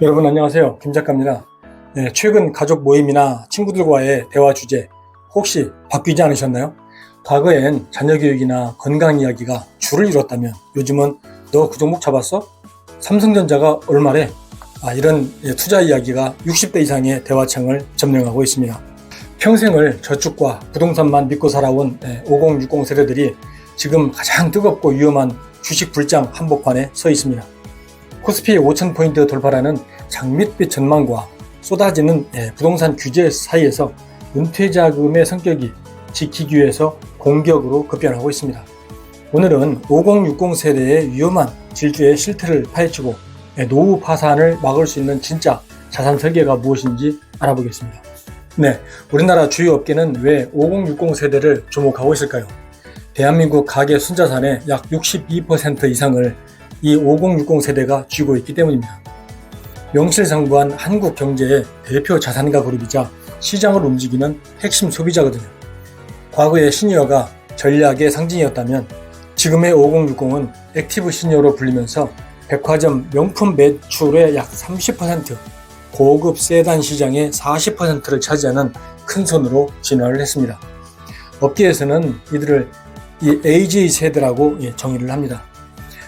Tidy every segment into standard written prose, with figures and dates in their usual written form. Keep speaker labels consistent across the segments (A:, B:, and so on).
A: 여러분 안녕하세요. 김 작가입니다. 최근 가족 모임이나 친구들과의 대화 주제 혹시 바뀌지 않으셨나요? 과거엔 자녀 교육이나 건강 이야기가 주를 이뤘다면 요즘은 너 그 종목 잡았어? 삼성전자가 얼마래? 이런 투자 이야기가 60대 이상의 대화창을 점령하고 있습니다. 평생을 저축과 부동산만 믿고 살아온 5060 세대들이 지금 가장 뜨겁고 위험한 주식 불장 한복판에 서 있습니다. 코스피 5000포인트 돌파라는 장밋빛 전망과 쏟아지는 부동산 규제 사이에서 은퇴자금의 성격이 지키기 위해서 공격으로 급변하고 있습니다. 오늘은 5060 세대의 위험한 질주의 실태를 파헤치고 노후 파산을 막을 수 있는 진짜 자산 설계가 무엇인지 알아보겠습니다. 우리나라 주요 업계는 왜 5060 세대를 주목하고 있을까요? 대한민국 가계 순자산의 약 62% 이상을 이 5060 세대가 쥐고 있기 때문입니다. 명실상부한 한국 경제의 대표 자산가 그룹이자 시장을 움직이는 핵심 소비자거든요. 과거의 시니어가 전략의 상징이었다면 지금의 5060은 액티브 시니어로 불리면서 백화점 명품 매출의 약 30%, 고급 세단 시장의 40%를 차지하는 큰 손으로 진화를 했습니다. 업계에서는 이들을 이 AJ 세대라고 정의를 합니다.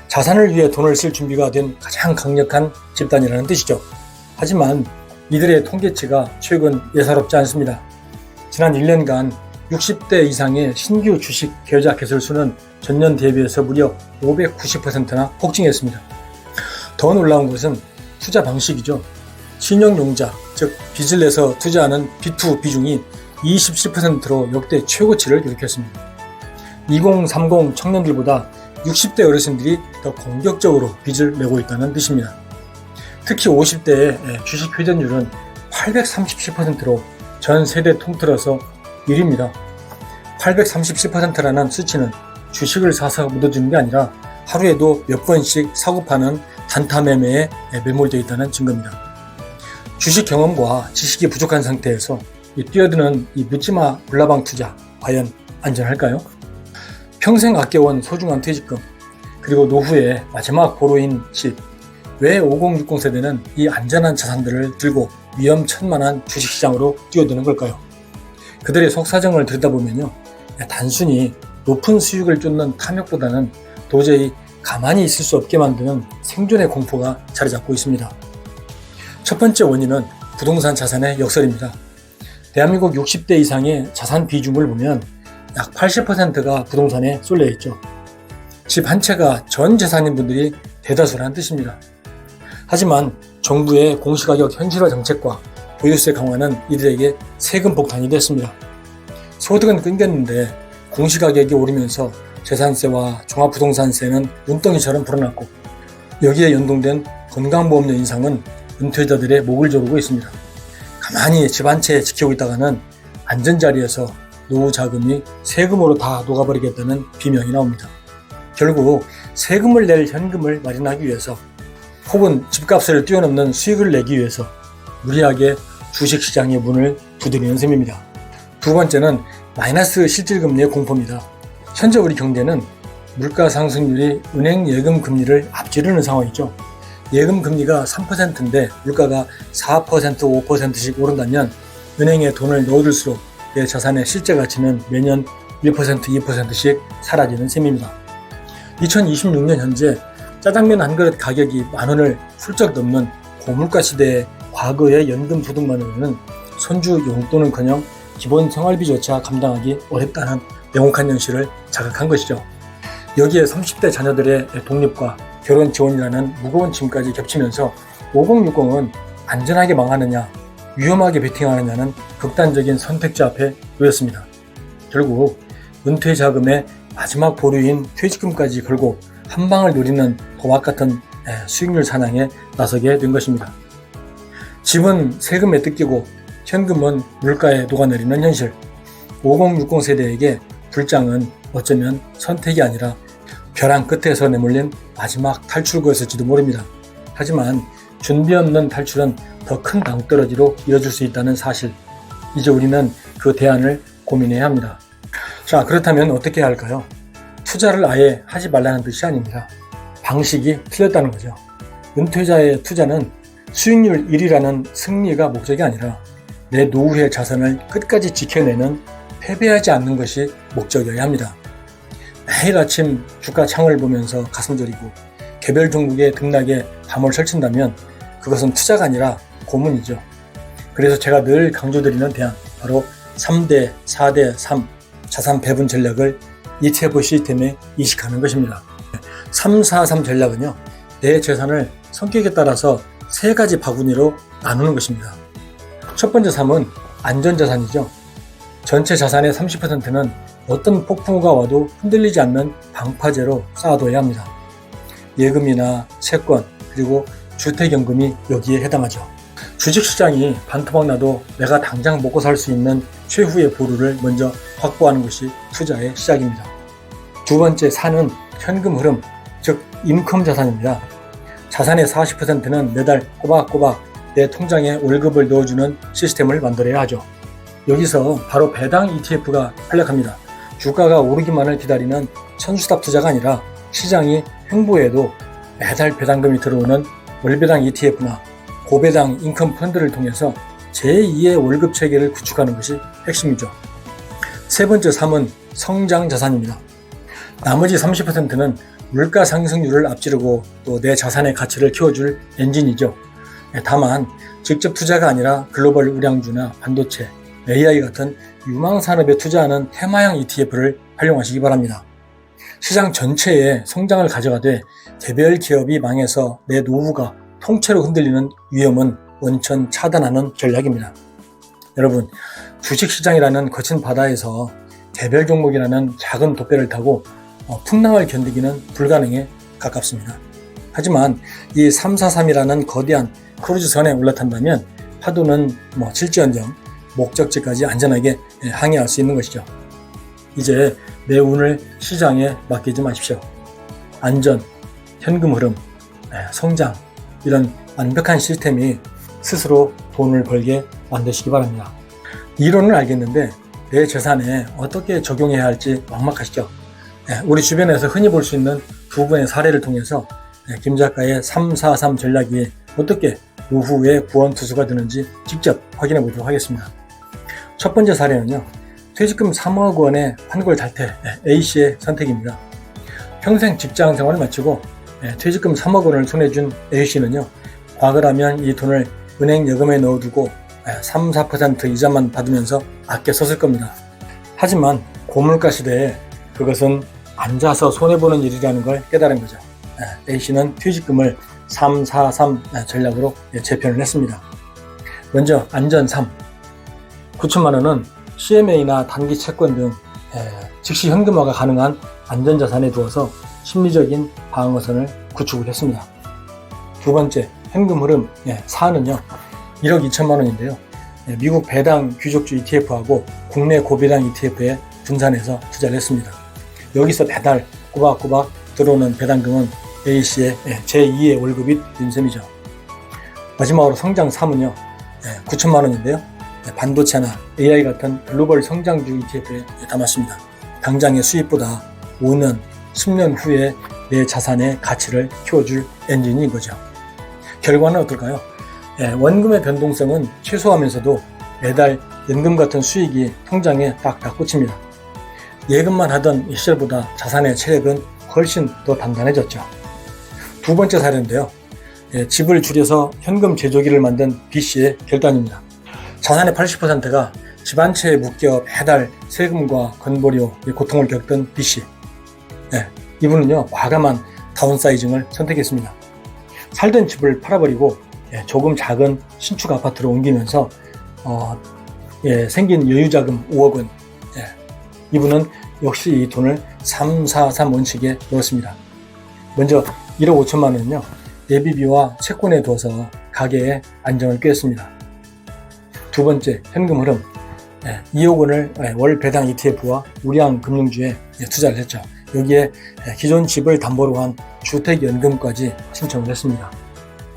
A: 자산을 위해 돈을 쓸 준비가 된 가장 강력한 집단이라는 뜻이죠. 하지만 이들의 통계치가 최근 예사롭지 않습니다. 지난 1년간 60대 이상의 신규 주식 계좌 개설수는 전년 대비해서 무려 590%나 폭증했습니다. 더 놀라운 것은 투자 방식이죠. 신용융자, 즉 빚을 내서 투자하는 B2 비중이 27%로 역대 최고치를 기록했습니다. 2030 청년들보다 60대 어르신들이 더 공격적으로 빚을 메고 있다는 뜻입니다. 특히 50대의 주식 회전율은 837%로 전 세대 통틀어서 1위입니다. 837%라는 수치는 주식을 사서 묻어주는 게 아니라 하루에도 몇 번씩 사고 파는 단타 매매에 매몰되어 있다는 증거입니다. 주식 경험과 지식이 부족한 상태에서 뛰어드는 이 묻지마 불나방 투자 과연 안전할까요? 평생 아껴온 소중한 퇴직금, 그리고 노후의 마지막 보루인 집. 왜 5060 세대는 이 안전한 자산들을 들고 위험천만한 주식시장으로 뛰어드는 걸까요? 그들의 속사정을 들여다보면요, 단순히 높은 수익을 쫓는 탐욕보다는 도저히 가만히 있을 수 없게 만드는 생존의 공포가 자리 잡고 있습니다. 첫 번째 원인은 부동산 자산의 역설입니다. 대한민국 60대 이상의 자산 비중을 보면 약 80%가 부동산에 쏠려 있죠. 집 한 채가 전 재산인 분들이 대다수라는 뜻입니다. 하지만 정부의 공시가격 현실화 정책과 보유세 강화는 이들에게 세금 폭탄이 됐습니다. 소득은 끊겼는데 공시가격이 오르면서 재산세와 종합부동산세는 눈덩이처럼 불어났고, 여기에 연동된 건강보험료 인상은 은퇴자들의 목을 조르고 있습니다. 가만히 집 한 채 지키고 있다가는 안전자리에서 노후 자금이 세금으로 다 녹아버리겠다는 비명이 나옵니다. 결국 세금을 낼 현금을 마련하기 위해서, 혹은 집값을 뛰어넘는 수익을 내기 위해서 무리하게 주식시장의 문을 두드리는 셈입니다. 두 번째는 마이너스 실질금리의 공포입니다. 현재 우리 경제는 물가 상승률이 은행 예금 금리를 앞지르는 상황이죠. 예금 금리가 3%인데 물가가 4%, 5%씩 오른다면 은행에 돈을 넣어둘수록 내 자산의 실제 가치는 매년 1%, 2%씩 사라지는 셈입니다. 2026년 현재 짜장면 한 그릇 가격이 10,000원을 훌쩍 넘는 고물가 시대의 과거의 연금 소득만으로는 손주 용돈은커녕 기본 생활비조차 감당하기 어렵다는 명확한 현실을 자각한 것이죠. 여기에 30대 자녀들의 독립과 결혼 지원이라는 무거운 짐까지 겹치면서 5060은 안전하게 망하느냐, 위험하게 베팅하느냐는 극단적인 선택지 앞에 놓였습니다. 결국 은퇴 자금의 마지막 보루인 퇴직금까지 걸고 한 방을 노리는 도박 같은 수익률 사냥에 나서게 된 것입니다. 집은 세금에 뜯기고 현금은 물가에 녹아내리는 현실. 5060 세대에게 불장은 어쩌면 선택이 아니라 벼랑 끝에서 내몰린 마지막 탈출구였을지도 모릅니다. 하지만 준비 없는 탈출은 더 큰 낭떠러지로 이어질 수 있다는 사실. 이제 우리는 그 대안을 고민해야 합니다. 자, 그렇다면 어떻게 해야 할까요? 투자를 아예 하지 말라는 뜻이 아닙니다. 방식이 틀렸다는 거죠. 은퇴자의 투자는 수익률 1위라는 승리가 목적이 아니라 내 노후의 자산을 끝까지 지켜내는 패배하지 않는 것이 목적이어야 합니다. 매일 아침 주가 창을 보면서 가슴 졸이고 개별 종목의 등락에 밤을 설친다면 그것은 투자가 아니라 고문이죠. 그래서 제가 늘 강조드리는 대안, 바로 3대, 4대, 3 자산 배분 전략을 ETF 시스템에 이식하는 것입니다. 343 전략은요, 내 재산을 성격에 따라서 3가지 바구니로 나누는 것입니다. 첫 번째 3은 안전자산이죠. 전체 자산의 30%는 어떤 폭풍우가 와도 흔들리지 않는 방파제로 쌓아둬야 합니다. 예금이나 채권, 그리고 주택연금이 여기에 해당하죠. 주식시장이 반토막 나도 내가 당장 먹고 살 수 있는 최후의 보루를 먼저 확보하는 것이 투자의 시작입니다. 두 번째 4는 현금 흐름, 즉 인컴 자산입니다. 자산의 40%는 매달 꼬박꼬박 내 통장에 월급을 넣어주는 시스템을 만들어야 하죠. 여기서 바로 배당 ETF가 활약합니다. 주가가 오르기만을 기다리는 천수답 투자가 아니라 시장이 횡보해도 매달 배당금이 들어오는 월배당 ETF나 고배당 인컴 펀드를 통해서 제2의 월급 체계를 구축하는 것이 핵심이죠. 세 번째 3은 성장 자산입니다. 나머지 30%는 물가 상승률을 앞지르고 또 내 자산의 가치를 키워줄 엔진이죠. 다만 직접 투자가 아니라 글로벌 우량주나 반도체, AI 같은 유망 산업에 투자하는 테마형 ETF를 활용하시기 바랍니다. 시장 전체에 성장을 가져가되 개별 기업이 망해서 내 노후가 통째로 흔들리는 위험은 원천 차단하는 전략입니다. 여러분, 주식시장이라는 거친 바다에서 개별 종목이라는 작은 돛배를 타고 풍랑을 견디기는 불가능에 가깝습니다. 하지만 이 343이라는 거대한 크루즈선에 올라탄다면 파도는 칠지언정 목적지까지 안전하게 항해할 수 있는 것이죠. 이제 내 운을 시장에 맡기지 마십시오. 안전, 현금 흐름, 성장, 이런 완벽한 시스템이 스스로 돈을 벌게 만드시기 바랍니다. 이론은 알겠는데 내 재산에 어떻게 적용해야 할지 막막하시죠? 우리 주변에서 흔히 볼 수 있는 두 분의 사례를 통해서 김 작가의 343 전략이 어떻게 노후에 구원투수가 되는지 직접 확인해 보도록 하겠습니다. 첫 번째 사례는요, 퇴직금 3억 원의 환골 탈퇴 A씨의 선택입니다. 평생 직장 생활을 마치고 퇴직금 3억 원을 손에 준 A씨는요, 과거라면 이 돈을 은행 여금에 넣어두고 3, 4% 이자만 받으면서 아껴 썼을 겁니다. 하지만 고물가 시대에 그것은 앉아서 손해보는 일이라는 걸 깨달은 거죠. A씨는 퇴직금을 343 전략으로 재편을 했습니다. 먼저 안전 3, 9천만 원은 CMA나 단기 채권 등 즉시 현금화가 가능한 안전자산에 두어서 심리적인 방어선을 구축을 했습니다. 두 번째 현금 흐름 4는요 1억 2천만 원인데요. 미국 배당 귀족주 ETF하고 국내 고배당 ETF에 분산해서 투자를 했습니다. 여기서 매달 꼬박꼬박 들어오는 배당금은 A씨의 제2의 월급이 된 셈이죠. 마지막으로 성장 3은요 9천만 원인데요. 반도체나 AI 같은 글로벌 성장주 ETF에 담았습니다. 당장의 수입보다 5년, 10년 후에 내 자산의 가치를 키워줄 엔진인 거죠. 결과는 어떨까요? 원금의 변동성은 최소화하면서도 매달 연금 같은 수익이 통장에 딱딱 꽂힙니다. 예금만 하던 시절보다 자산의 체력은 훨씬 더 단단해졌죠. 두 번째 사례인데요. 집을 줄여서 현금 제조기를 만든 B씨의 결단입니다. 자산의 80%가 집 한 채에 묶여 매달 세금과 건보료 고통을 겪던 B씨. 이분은요, 과감한 다운사이징을 선택했습니다. 살던 집을 팔아버리고 조금 작은 신축 아파트로 옮기면서 생긴 여유자금 5억 원. 이분은 역시 이 돈을 343 원칙에 넣었습니다. 먼저 1억 5천만 원은요, 예비비와 채권에 두어서 가계의 안정을 꾀했습니다. 두 번째 현금 흐름 2억 원을 월 배당 ETF와 우량 금융주에 투자를 했죠. 여기에 기존 집을 담보로 한 주택연금까지 신청을 했습니다.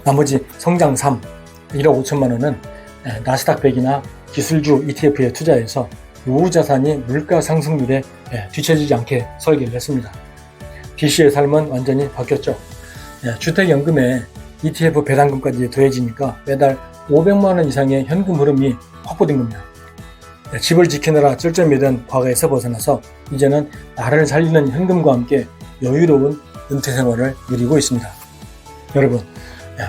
A: 나머지 성장 3, 1억 5천만 원은 나스닥 100이나 기술주 ETF에 투자해서 노후 자산이 물가 상승률에 뒤처지지 않게 설계를 했습니다. B씨의 삶은 완전히 바뀌었죠. 주택연금에 ETF 배당금까지 더해지니까 매달 500만 원 이상의 현금 흐름이 확보된 겁니다. 집을 지키느라 쩔쩔매던 과거에서 벗어나서 이제는 나를 살리는 현금과 함께 여유로운 은퇴 생활을 누리고 있습니다. 여러분,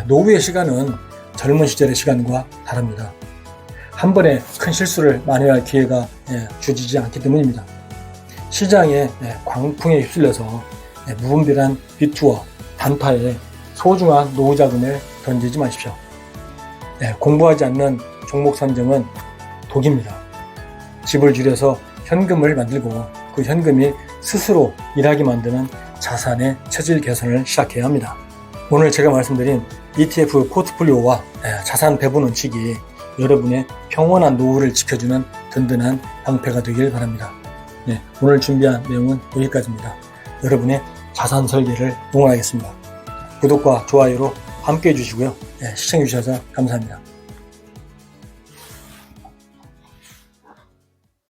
A: 노후의 시간은 젊은 시절의 시간과 다릅니다. 한 번에 큰 실수를 만회할 기회가 주어지지 않기 때문입니다. 시장의 광풍에 휩쓸려서 무분별한 비투와 단타에 소중한 노후 자금을 던지지 마십시오. 공부하지 않는 종목 선정은 독입니다. 집을 줄여서 현금을 만들고 그 현금이 스스로 일하게 만드는 자산의 체질 개선을 시작해야 합니다. 오늘 제가 말씀드린 ETF 포트폴리오와 자산 배분 원칙이 여러분의 평온한 노후를 지켜주는 든든한 방패가 되길 바랍니다. 오늘 준비한 내용은 여기까지입니다. 여러분의 자산 설계를 응원하겠습니다. 구독과 좋아요로 함께 해주시고요. 시청해주셔서 감사합니다.